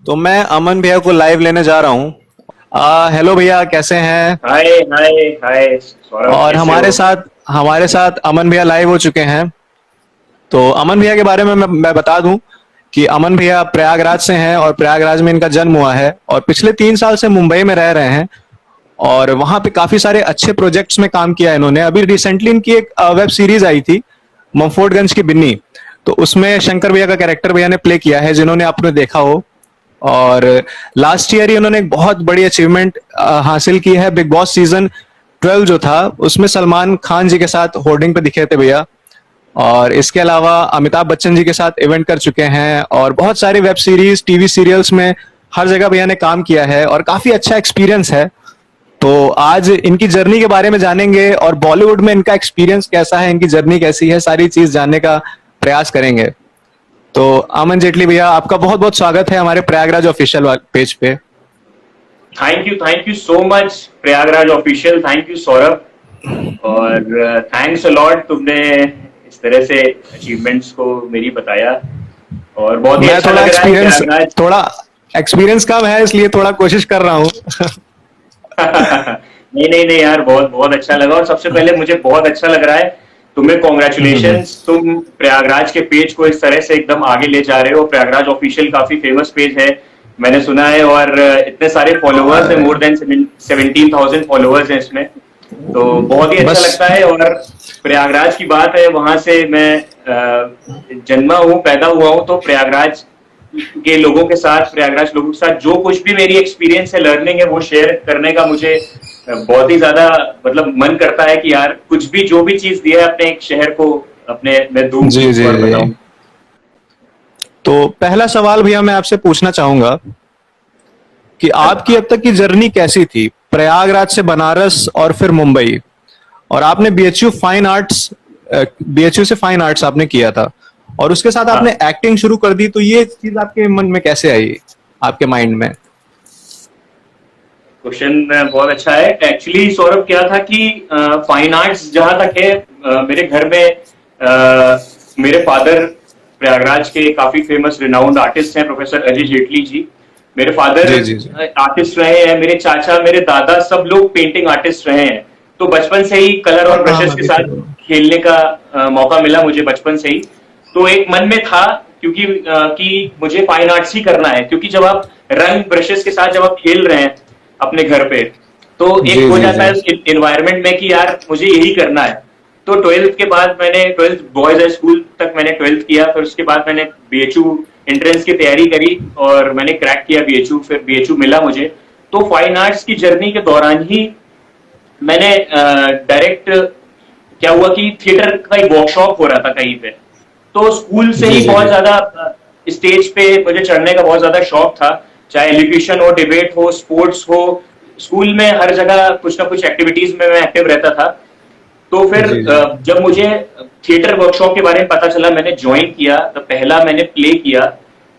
तो मैं अमन भैया को लाइव लेने जा रहा हूँ। हेलो भैया, कैसे हैं? हाय हाय हाय सौरभ, और कैसे हो? हमारे साथ अमन भैया लाइव हो चुके हैं। तो अमन भैया के बारे में मैं बता दूं कि अमन भैया प्रयागराज से हैं और प्रयागराज में इनका जन्म हुआ है और पिछले 3 साल से मुंबई में रह रहे हैं। और वहां पे काफी सारे अच्छे प्रोजेक्ट्स में काम किया है इन्होंने। अभी रिसेंटली इनकी एक वेब सीरीज आई थी, ममफोर्टगंज की बिन्नी। तो उसमें शंकर भैया का कैरेक्टर भैया ने प्ले किया है, जिन्होंने आपने देखा हो। और लास्ट ईयर ही उन्होंने एक बहुत बड़ी अचीवमेंट हासिल की है। बिग बॉस सीजन 12 जो था, उसमें सलमान खान जी के साथ होर्डिंग पे दिखे थे भैया। और इसके अलावा अमिताभ बच्चन जी के साथ इवेंट कर चुके हैं और बहुत सारी वेब सीरीज, टीवी सीरियल्स में हर जगह भैया ने काम किया है और काफी अच्छा एक्सपीरियंस है। तो आज इनकी जर्नी के बारे में जानेंगे और बॉलीवुड में इनका एक्सपीरियंस कैसा है, इनकी जर्नी कैसी है, सारी चीज जानने का प्रयास करेंगे। तो अमन जेटली भैया, आपका बहुत बहुत स्वागत है हमारे प्रयागराज ऑफिशियल पेज पे। Thank you so much Prayagraj official, thank you Saurabh. और थैंक्स अ लॉट, तुमने इस तरह से अचीवमेंट्स को मेरी बताया और बहुत ही मैं अच्छा लग रहा है प्रयागराज। थोड़ा एक्सपीरियंस कम है, इसलिए थोड़ा कोशिश कर रहा हूँ। नहीं नहीं नहीं यार, बहुत बहुत अच्छा लगा। और सबसे पहले मुझे बहुत अच्छा लग रहा है, तुम्हें कॉन्ग्रेचुलेशंस। तुम प्रयागराज के पेज को इस तरह से एकदम आगे ले जा रहे हो। प्रयागराज ऑफिशियल काफी फेमस पेज है, मैंने सुना है। और इतने सारे फॉलोअर्स है, मोर देन 17,000 फॉलोअर्स हैं इसमें। तो बहुत ही अच्छा बस लगता है। और प्रयागराज की बात है, वहां से मैं जन्मा हूँ, पैदा हुआ हूँ। तो प्रयागराज के लोगों के साथ, प्रयागराज लोगों के साथ जो कुछ भी मेरी एक्सपीरियंस है, लर्निंग है, वो शेयर करने का मुझे बहुत ही ज्यादा मतलब मन करता है कि यार कुछ भी, जो भी चीज दिया है अपने एक शहर को, अपने मैं दूं जी जी और जी। बताऊं। तो पहला सवाल भैया मैं आपसे पूछना चाहूंगा कि आपकी अब तक की जर्नी कैसी थी, प्रयागराज से बनारस और फिर मुंबई। और आपने बीएचयू से फाइन आर्ट्स आपने किया था और उसके साथ हाँ, आपने एक्टिंग शुरू कर दी। तो ये चीज आपके मन में कैसे आई, आपके माइंड में? क्वेश्चन बहुत अच्छा है। एक्चुअली सौरभ, क्या था कि फाइन आर्ट्स जहां तक है, मेरे घर में मेरे फादर प्रयागराज के काफी फेमस रिनाउंड आर्टिस्ट हैं, प्रोफेसर अजय जेटली जी। मेरे फादर जी जी जी। आर्टिस्ट रहे हैं, मेरे चाचा, मेरे दादा, सब लोग पेंटिंग आर्टिस्ट रहे हैं। तो बचपन से ही कलर और हाँ, ब्रशेस मैं के भी साथ कर खेलने का मौका मिला मुझे बचपन से ही। तो एक मन में था, क्योंकि कि मुझे फाइन आर्ट्स ही करना है। क्योंकि जब आप रंग ब्रशेस के साथ जब आप खेल रहे हैं अपने घर पे, तो एक जी हो जी जाता जी। है उस इन्वायरमेंट में कि यार मुझे यही करना है। तो 12th के बाद मैंने, 12th बॉयज हाई स्कूल तक मैंने 12th किया। फिर उसके बाद मैंने बीएचयू एंट्रेंस की तैयारी करी और मैंने क्रैक किया बीएचयू। फिर बीएचयू मिला मुझे। तो फाइन आर्ट्स की जर्नी के दौरान ही मैंने डायरेक्ट, क्या हुआ कि थिएटर का एक वर्कशॉप हो रहा था कहीं पे। तो स्कूल से जी ही जी बहुत जी। ज्यादा स्टेज पे मुझे चढ़ने का बहुत ज्यादा शौक था। चाहे एलिक्यूशन हो, डिबेट हो, स्पोर्ट्स हो, स्कूल में हर जगह कुछ ना कुछ एक्टिविटीज में मैं एक्टिव रहता था। तो फिर जी जी। जब मुझे थिएटर वर्कशॉप के बारे में पता चला, मैंने ज्वाइन किया। तो पहला मैंने प्ले किया।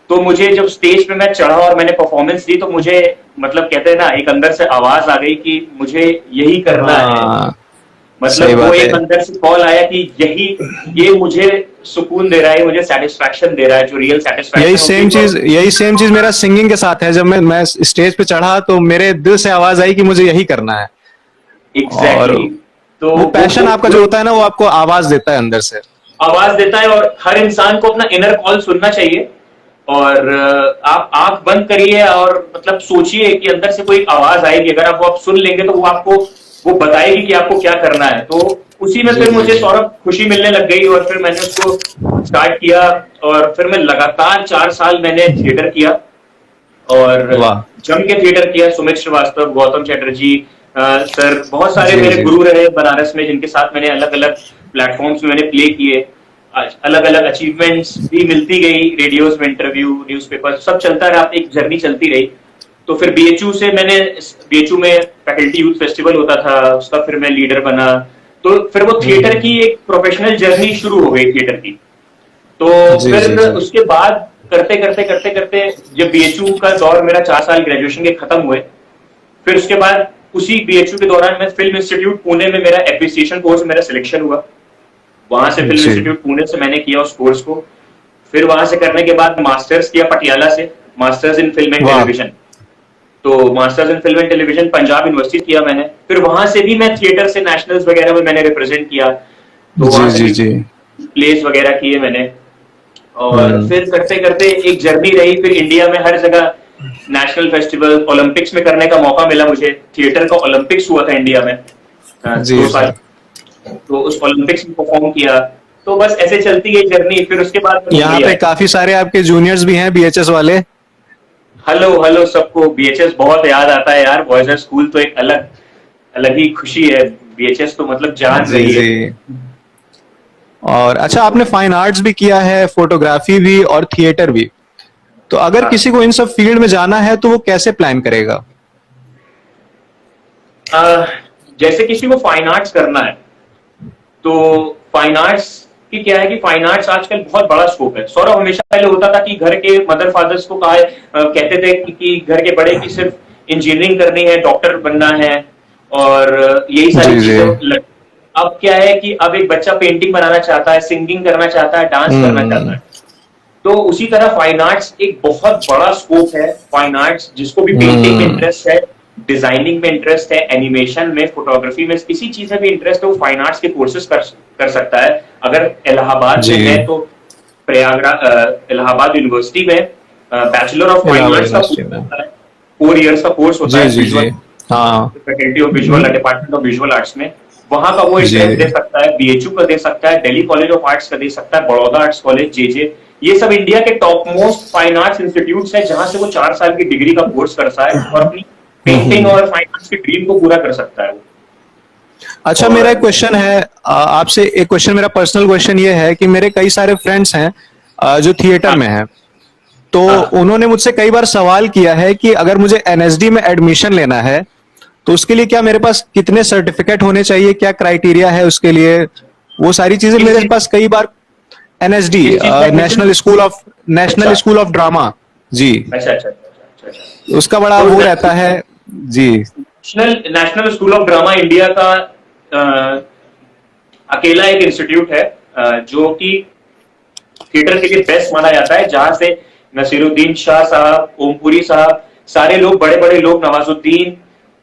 तो मुझे जब स्टेज पे मैं चढ़ा और मैंने परफॉर्मेंस दी, तो मुझे मतलब कहते हैं ना, एक अंदर से आवाज आ गई कि मुझे यही करना है। हाँ, सही मतलब वो बात है। एक अंदर से कॉल आया कि यही, ये मुझे सुकून दे रहा है, मुझे सेटिस्फैक्शन दे रहा है, जो रियल सेटिस्फैक्शन होती है वो। यही सेम चीज मेरा सिंगिंग के साथ है। जब मैं स्टेज पे चढ़ा तो मेरे दिल से आवाज आई कि मुझे यही करना है। और एग्जैक्टली exactly। तो वो वो पैशन आपका जो होता है ना, वो आपको आवाज देता है अंदर से। आवाज देता है। और हर इंसान को अपना इनर कॉल सुनना चाहिए। और आप आंख बंद करिए और मतलब सोचिए कि अंदर से कोई आवाज आएगी। अगर आप वो आप सुन लेंगे तो वो आपको वो बताएगी कि आपको क्या करना है। तो उसी में जी फिर जी मुझे जी। सौरभ खुशी मिलने लग गई और फिर मैंने उसको स्टार्ट किया। और फिर मैं लगातार 4 साल मैंने थिएटर किया और वाह। जम के थिएटर किया। सुमित श्रीवास्तव, गौतम चैटर्जी सर, बहुत सारे जी मेरे जी। गुरु रहे बनारस में, जिनके साथ मैंने अलग अलग प्लेटफॉर्म्स में मैंने प्ले किए। अलग अलग अचीवमेंट्स भी मिलती गई, रेडियोज में इंटरव्यू, न्यूज़पेपर, सब चलता रहा, एक जर्नी चलती रही। तो फिर बीएचयू से मैंने, बीएचयू में फैकल्टी यूथ फेस्टिवल होता था, उसका फिर मैं लीडर बना। तो फिर वो थिएटर की एक प्रोफेशनल जर्नी शुरू हो गई थिएटर की। तो जी जी फिर जी। उसके बाद करते करते करते करते जब बीएचयू का दौर मेरा 4 साल ग्रेजुएशन के खत्म हुए, फिर उसके बाद उसी बीएचयू के दौरान मैं फिल्म इंस्टीट्यूट पुणे में, मेरा एप्रिसिएशन कोर्स मेरा सिलेक्शन हुआ। वहां से फिल्म जी इंस्टीट्यूट पुणे से मैंने किया उस कोर्स को। फिर वहां से करने के बाद मास्टर्स किया पटियाला से। मास्टर्स इन फिल्म एंड वाह। टेलीविजन। तो masters in film and television Punjab university किया मैंने। फिर वहां से भी मैं थिएटर से नेशनल्स वगैरह में मैंने रिप्रेजेंट किया, तो जी वहां से जी भी जी। प्लेस वगैरह किए मैंने। और हम्म। फिर करते करते एक जर्नी रही, फिर इंडिया में हर जगह नेशनल फेस्टिवल, ओलंपिक्स में करने का मौका मिला मुझे। थिएटर का ओलंपिक्स हुआ था इंडिया में जी 2 साल, जी। तो उस ओलंपिक्स में परफॉर्म किया। तो बस ऐसे चलती गई जर्नी, फिर उसके बाद मैं यहाँ मुंबई पे आया। काफी सारे आपके जूनियर्स भी हैं, बीएचएस वाले। हेलो हेलो सबको, बीएचएस बहुत याद आता है यार। बॉयज स्कूल तो एक अलग अलग ही खुशी है। बीएचएस तो मतलब जान जी रही है। जी। और अच्छा, आपने फाइन आर्ट्स भी किया है, फोटोग्राफी भी और थिएटर भी। तो अगर हाँ। किसी को इन सब फील्ड में जाना है तो वो कैसे प्लान करेगा? अह, जैसे किसी को फाइन आर्ट्स करना है, तो फाइन आर्ट्स की क्या है कि फाइन आर्ट्स आजकल बहुत बड़ा स्कोप है। सौरभ, हमेशा पहले होता था कि घर के मदर फादर्स को कहा कहते थे कि घर के बड़े की सिर्फ इंजीनियरिंग करनी है, डॉक्टर बनना है, और यही सारी जी जी। चीजें अब क्या है कि अब एक बच्चा पेंटिंग बनाना चाहता है, सिंगिंग करना चाहता है, डांस करना चाहता हम्म है। तो उसी तरह फाइन आर्ट्स एक बहुत बड़ा स्कोप है। फाइन आर्ट्स जिसको भी पेंटिंग में हम्म। इंटरेस्ट है, डिजाइनिंग में इंटरेस्ट है, एनिमेशन में, फोटोग्राफी में, किसी चीज में भी इंटरेस्ट है, वो फाइन आर्ट्स के कोर्सेज कर सकता है। अगर इलाहाबाद में है जी। तो प्रयागराज इलाहाबाद यूनिवर्सिटी में bachelor of fine Allahabad arts का यूनिवर्सिटी कोर्स में। होता है। 4 इयर्स का कोर्स होता जी है जी जी। विजुअल हाँ। Faculty of visual, hmm, department of visual arts में। वहां का वो जी। एंट्रेंस दे सकता है, बीएचयू का दे सकता है, दिल्ली कॉलेज ऑफ आर्ट्स का दे सकता है, बड़ौदा आर्ट्स कॉलेज, जेजे। ये सब इंडिया के top most fine arts institutes हैं, जहां से वो 4 साल की डिग्री का कोर्स करता है और अपनी पेंटिंग हम्म। और फाइन आर्ट्स की ड्रीम को पूरा कर सकता है वो। अच्छा, मेरा एक और क्वेश्चन है आपसे। एक क्वेश्चन, मेरा पर्सनल क्वेश्चन ये है कि मेरे कई सारे फ्रेंड्स हैं जो थिएटर हाँ में हैं। तो हाँ उन्होंने मुझसे कई बार सवाल किया है कि अगर मुझे एनएसडी में एडमिशन लेना है तो उसके लिए क्या मेरे पास कितने सर्टिफिकेट होने चाहिए, क्या क्राइटेरिया है उसके लिए? वो सारी चीजें किस मेरे चीज पास कई बार। एनएसडी, किस चीज का एडमिशन? नेशनल अच्छा स्कूल ऑफ ड्रामा। जी। अच्छा अच्छा अच्छा अच्छा। उसका बड़ा तो वो रहता है। जी। National national school of drama India का अ, अकेला एक इंस्टीट्यूट है जो कि थिएटर के लिए बेस्ट माना जाता है, जहां से नसीरुद्दीन शाह साहब, ओमपुरी साहब, सारे लोग, बड़े बड़े लोग, नवाजुद्दीन,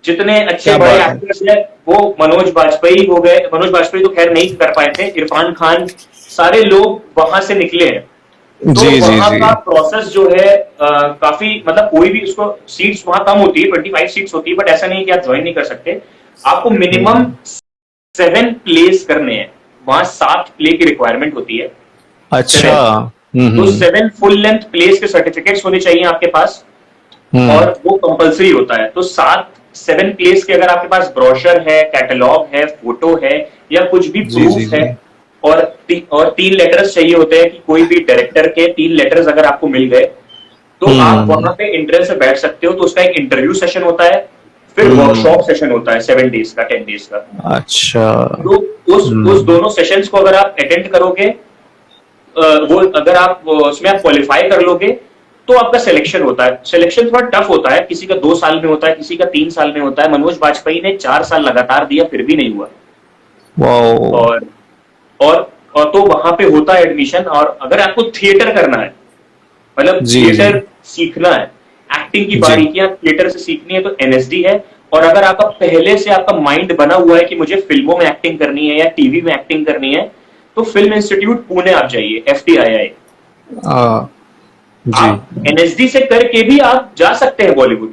जितने अच्छे क्या बड़े बात है। एक्टर्स हैं, वो मनोज बाजपेयी हो गए। मनोज बाजपेयी तो खैर नहीं कर पाए थे, इरफान खान, सारे लोग वहां से निकले हैं। तो जी जी वहां जी। का प्रोसेस जो है काफी, मतलब कोई भी उसको, सीट्स वहां कम होती है, 25 सीट्स होती है, बट ऐसा नहीं है कि आप ज्वाइन नहीं कर सकते। आपको मिनिमम 7 प्लेस करने हैं। वहां 7 प्ले की रिक्वायरमेंट होती है। अच्छा। 7, तो हम्म। 7 फुल लेंथ प्लेस के सर्टिफिकेट्स होने चाहिए आपके पास, हम्म। और वो कंपलसरी होता है। तो 7 प्लेस के अगर आपके पास ब्रोशर है, कैटलॉग है, फोटो है, या कुछ भी जी जी प्रूफ है, जी। और 3 लेटर्स चाहिए होते हैं कि कोई भी डायरेक्टर के 3 लेटर्स अगर आपको मिल गए, तो आप हम्म। वहां पे एंट्रेंस से बैठ सकते हो। तो उसका एक इंटरव्यू सेशन होता है, फिर हम्म। वर्कशॉप सेशन होता है 7 डेज का, 10 डेज का। अच्छा। तो उस हम्म। दोनों सेशंस को अगर आप अटेंड करोगे, वो अगर आप उसमें आप क्वालिफाई कर लोगे, तो आपका सिलेक्शन होता है। सिलेक्शन थोड़ा टफ होता है, किसी का 2 साल में होता है, किसी का 3 साल में होता है। मनोज बाजपेयी ने 4 साल लगातार दिया, फिर भी नहीं हुआ। वाओ। और और और तो वहां पे होता है एडमिशन। और अगर आपको थिएटर करना है, मतलब जी जी थिएटर सीखना है, एक्टिंग की जी। बारीकियां थिएटर से सीखनी है, तो एनएसडी है। और अगर आपका पहले से आपका माइंड बना हुआ है कि मुझे फिल्मों में एक्टिंग करनी है या टीवी में एक्टिंग करनी है, तो फिल्म इंस्टीट्यूट पुणे आप जाइए, FTII। आ, जी आप एनएसडी से करके भी आप जा सकते हैं बॉलीवुड।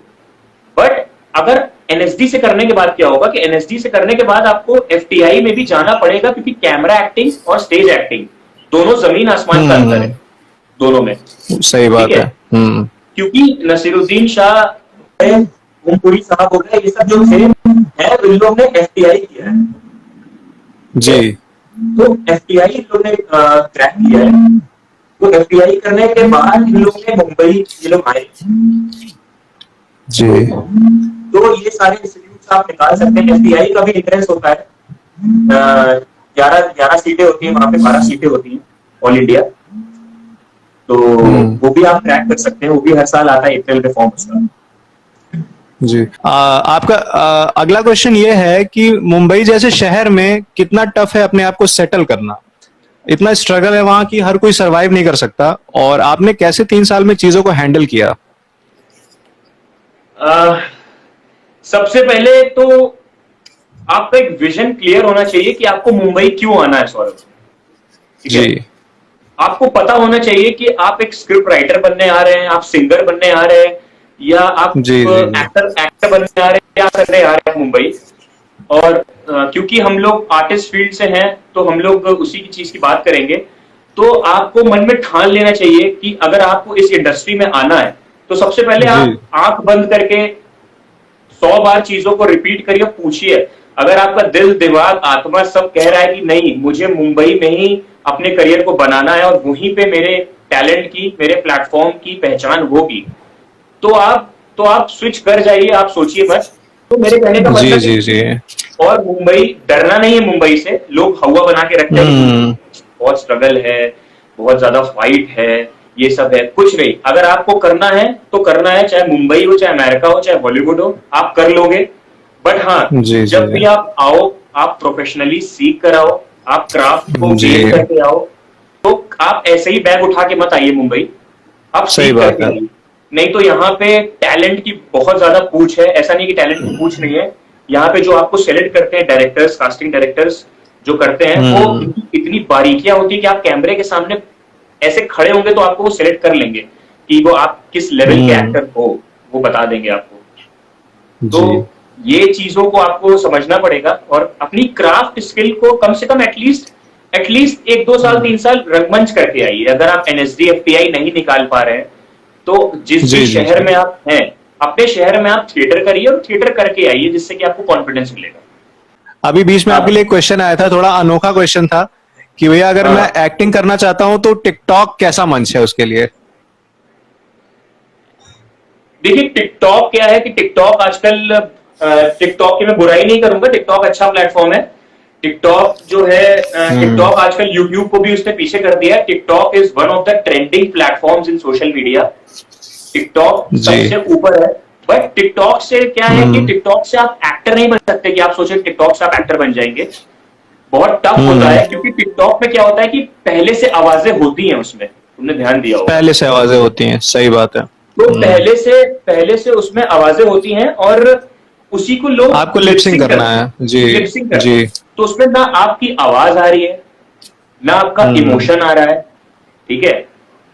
बट अगर एनएसडी से करने के बाद क्या होगा कि एनएसडी से करने के बाद आपको FTI में भी जाना पड़ेगा, क्योंकि कैमरा एक्टिंग और स्टेज एक्टिंग दोनों जमीन आसमान का अंतर है हम्म। दोनों में। सही ठीक बात है, है। हम्म। क्योंकि नसीरुद्दीन शाह, मुंपुरी साहब हो गए, ये सब जो थे हैं, इन लोग ने FTI किया है। ठीक जी है, तो FTI इन लोग ने क्रैक किया है। तो FTI करने के बाद इन लोग ने मुंबई, ये लोग आए। जी। तो ये सारे इंस्टीट्यूट आप निकाल सकते हैं। FTI का भी इंट्रेंस होता है, 11 सीटें होती हैं वहां पे, 12 सीटें होती हैं ऑल इंडिया। तो हम्म। वो भी आप क्रैक कर सकते हैं, वो भी हर साल आता है अप्रैल में फॉर्म उसका। जी। आपका अगला क्वेश्चन ये है कि मुंबई जैसे शहर में कितना टफ है अपने आप को सेटल करना? इतना स्ट्रगल है वहां कि हर कोई सरवाइव नहीं कर सकता, और आपने कैसे 3 साल में चीजों को हैंडल किया? सबसे पहले तो आपका एक विजन क्लियर होना चाहिए कि आपको मुंबई क्यों आना है सौरभ, ठीक है। जी आपको पता होना चाहिए कि आप एक स्क्रिप्ट राइटर बनने आ रहे हैं, आप सिंगर बनने आ रहे हैं, या आप जी जी जी एक्टर बनने आ रहे हैं, क्या करने आ रहे हैं मुंबई। और क्योंकि हम लोग आर्टिस्ट फील्ड से हैं तो हम लोग उसी की चीज की बात करेंगे। तो आपको मन में ठान लेना चाहिए कि अगर आपको इस इंडस्ट्री में आना है तो सबसे पहले जी आप आंख बंद करके 100 बार चीजों को रिपीट करिए, पूछिए। अगर आपका दिल दिमाग आत्मा सब कह रहा है कि नहीं, मुझे मुंबई में ही अपने करियर को बनाना है और वहीं पे मेरे टैलेंट की, मेरे प्लेटफॉर्म की पहचान होगी, तो आप स्विच कर जाइए, आप सोचिए मत। तो मेरे कहने का जी मतलब जी जी और मुंबई, डरना नहीं है मुंबई से। लोग हवा बना के रखते हैं कि हम्म बहुत स्ट्रगल है, बहुत ज्यादा फाइट है, ये सब है। कुछ नहीं, अगर आपको करना है तो करना है, चाहे मुंबई हो, चाहे अमेरिका हो, चाहे बॉलीवुड हो, आप कर लोगे। बट हाँ, जी जी जब भी आप आओ, आप प्रोफेशनली सीख कर आओ, आप क्राफ्ट को जी गेन करके आओ। तो आप ऐसे ही बैग उठा के मत आइए मुंबई, आप सही सीख बात करके है। आइए। नहीं तो यहाँ पे टैलेंट की बहुत ज्यादा पूछ है। ऐसा नहीं कि टैलेंट की पूछ नहीं है, यहाँ पे जो आपको सेलेक्ट करते हैं डायरेक्टर्स, कास्टिंग डायरेक्टर्स जो करते हैं, वो हम्म इतनी बारीकियां होती है कि आप कैमरे के सामने ऐसे खड़े होंगे तो आपको वो सिलेक्ट कर लेंगे कि वो आप किस लेवल के हम्म एक्टर हो, वो बता देंगे आपको। तो जी ये चीजों को आपको समझना पड़ेगा और अपनी क्राफ्ट स्किल को कम से कम एटलीस्ट 1 2 साल 3 साल रंगमंच करके आइए। अगर आप एनएसडी एफटीआई नहीं निकाल पा रहे हैं तो जिस भी जी जी शहर जी में आप हैं, अपने शहर में आप थिएटर करिए और थिएटर करके आइए, जिससे कि आपको कॉन्फिडेंस मिलेगा। अभी बीच में आपके हाँ लिए क्वेश्चन आया था, थोड़ा अनोखा क्वेश्चन था कि भैया अगर मैं हाँ। एक्टिंग करना चाहता हूं तो टिकटॉक कैसा मंच है उसके लिए। देखिए टिकटॉक क्या है कि टिकटॉक आजकल, टिकटॉक की मैं बुराई नहीं करूंगा, टिकटॉक अच्छा प्लेटफॉर्म है। टिकटॉक जो है, हम्म टिकटॉक आजकल यूट्यूब को भी उसने पीछे कर दिया है। TikTok is one of the trending platforms in social media. TikTok ji सबसे ऊपर है। बट टिकटॉक से क्या है कि हम्म टिकटॉक से आप एक्टर नहीं बन सकते कि आप सोचे टिकटॉक से आप एक्टर बन जाएंगे। बहुत टफ होता हम्म है, क्योंकि टिकटॉक में क्या होता है कि पहले से आवाजें होती हैं उसमें, तुमने ध्यान दिया होगा। पहले से आवाजें होती हैं, सही बात है। तो पहले से उसमें आवाजें होती हैं और उसी को लोग आपको लिपसिंग लिपसिंग करना करते है। जी हैं, लिपसिंग करते जी हैं। तो उसमें ना आपकी आवाज आ रही है, ना आपका हम्म इमोशन आ रहा है, ठीक है।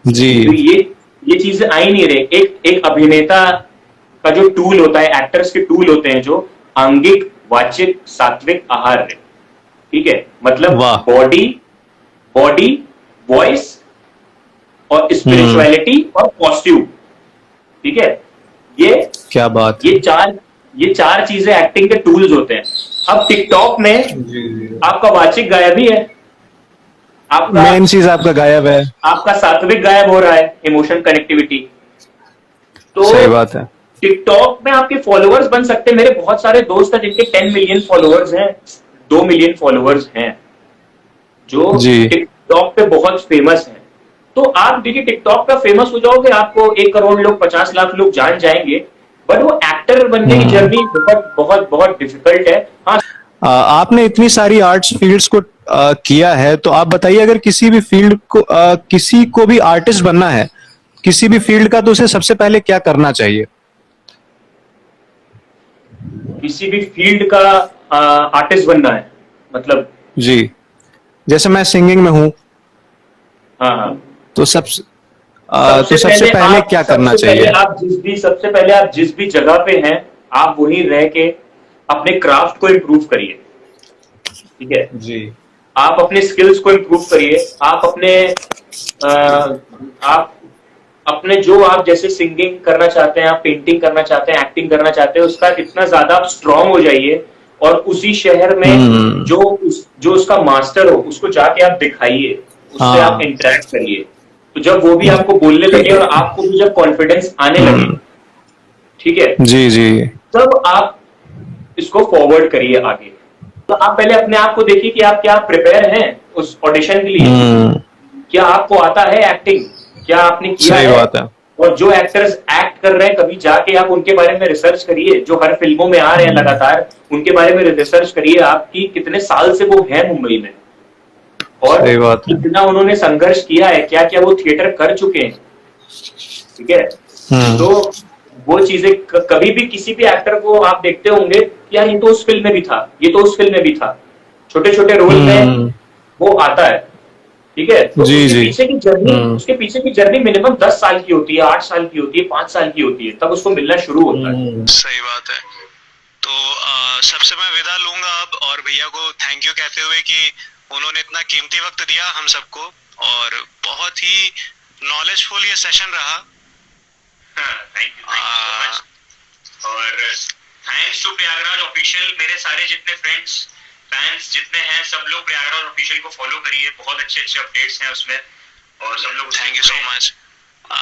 जी तो ये चीजें आ ही नहीं रही। एक अभिनेता का जो टूल होता है, एक्टर्स के टूल होते हैं जो आंगिक वाचिक सात्विक आहार है, ठीक है। मतलब वाह बॉडी बॉडी वॉइस और हम्म स्पिरिचुअलिटी और कॉस्ट्यूम, ठीक है। ये क्या बात है। ये चार चीजें एक्टिंग के टूल्स होते हैं। अब टिकटॉक में जी जी आपका वाचिक गायब ही है, आपका मेन चीज आपका गायब है। आपका सात्विक गायब हो रहा है, इमोशन कनेक्टिविटी। तो सही बात है। टिकटॉक में आपके फॉलोअर्स बन सकते हैं। मेरे बहुत सारे दोस्त हैं जिनके 10 मिलियन फॉलोअर्स हैं, 2 मिलियन फॉलोअर्स हैं, जो जी टिकटॉक पे बहुत फेमस हैं। तो आप देखिए टिकटॉक पे फेमस हो जाओगे, आपको 1 करोड़ लोग, 50 लाख लोग जान जाएंगे। बट वो एक्टर बनने की हम्म जर्नी बहुत बहुत बहुत डिफिकल्ट है। हाँ आपने इतनी सारी आर्ट्स फील्ड्स को किया है, तो आप बताइए अगर किसी भी फील्ड को किसी को भी आर्टिस्ट बनना है किसी भी फील्ड का, तो उसे सबसे पहले क्या करना चाहिए। किसी भी फील्ड का आर्टिस्ट बनना है मतलब। जी जैसे मैं सिंगिंग में हूं, हाँ हाँ। तो सबसे पहले क्या करना चाहिए। सबसे पहले आप जिस भी जगह पे हैं, आप वहीं रह के अपने क्राफ्ट को इम्प्रूव करिए, ठीक है। जी आप अपने स्किल्स को इम्प्रूव करिए। आप अपने जो आप जैसे सिंगिंग करना चाहते हैं, आप पेंटिंग करना चाहते हैं, एक्टिंग करना चाहते हैं, उसका इतना ज्यादा आप स्ट्रांग हो जाइए और उसी शहर में हम्म जो उसका मास्टर हो उसको जाके आप दिखाइए, उससे आप हाँ इंटरेक्ट करिए। तो जब वो भी आपको बोलने लगे और आपको भी जब कॉन्फिडेंस आने लगे, हम्म ठीक है, जी जी तब आप इसको फॉरवर्ड करिए आगे। तो आप पहले अपने आप को देखिए कि आप क्या प्रिपेयर हैं उस ऑडिशन के लिए। हम्म क्या आपको आता है एक्टिंग, क्या आपने किया सही है। बात है। और जो एक्टर्स एक्ट कर रहे हैं, कभी जाके आप उनके बारे में रिसर्च करिए। जो हर फिल्मों में आ रहे हैं लगातार, उनके बारे में रिसर्च करिए। आपकी कितने साल से वो है मुंबई में और सही बात है। कितना उन्होंने संघर्ष किया है, क्या क्या वो थिएटर कर चुके हैं, ठीक है। हम्म तो वो चीजें कभी भी किसी भी एक्टर को आप देखते होंगे कि यार ये तो उस फिल्म में भी था, ये तो उस फिल्म में भी था, छोटे छोटे रोल में हम्म। वो आता है। ठीक है, तो जी जी। उसके पीछे की जर्नी मिनिमम 10 साल की होती है, 8 साल की होती है, 5 साल की होती है, तब उसको मिलना शुरू होता है। सही बात है। तो सबसे मैं विदा लूंगा अब, और भैया को थैंक यू कहते हुए कि उन्होंने इतना कीमती वक्त दिया हम सबको, और बहुत ही नॉलेजफुल ये सेशन रहा। Thank you so much. और थैंक्स टू प्रयागराज ऑफिशियल। मेरे सारे जितने फ्रेंड्स फैंस जितने हैं, सब लोग प्रयागराज ऑफिशियल को फॉलो करिए, बहुत अच्छे अच्छे अपडेट्स हैं उसमें, और सब लोग थैंक यू सो मच।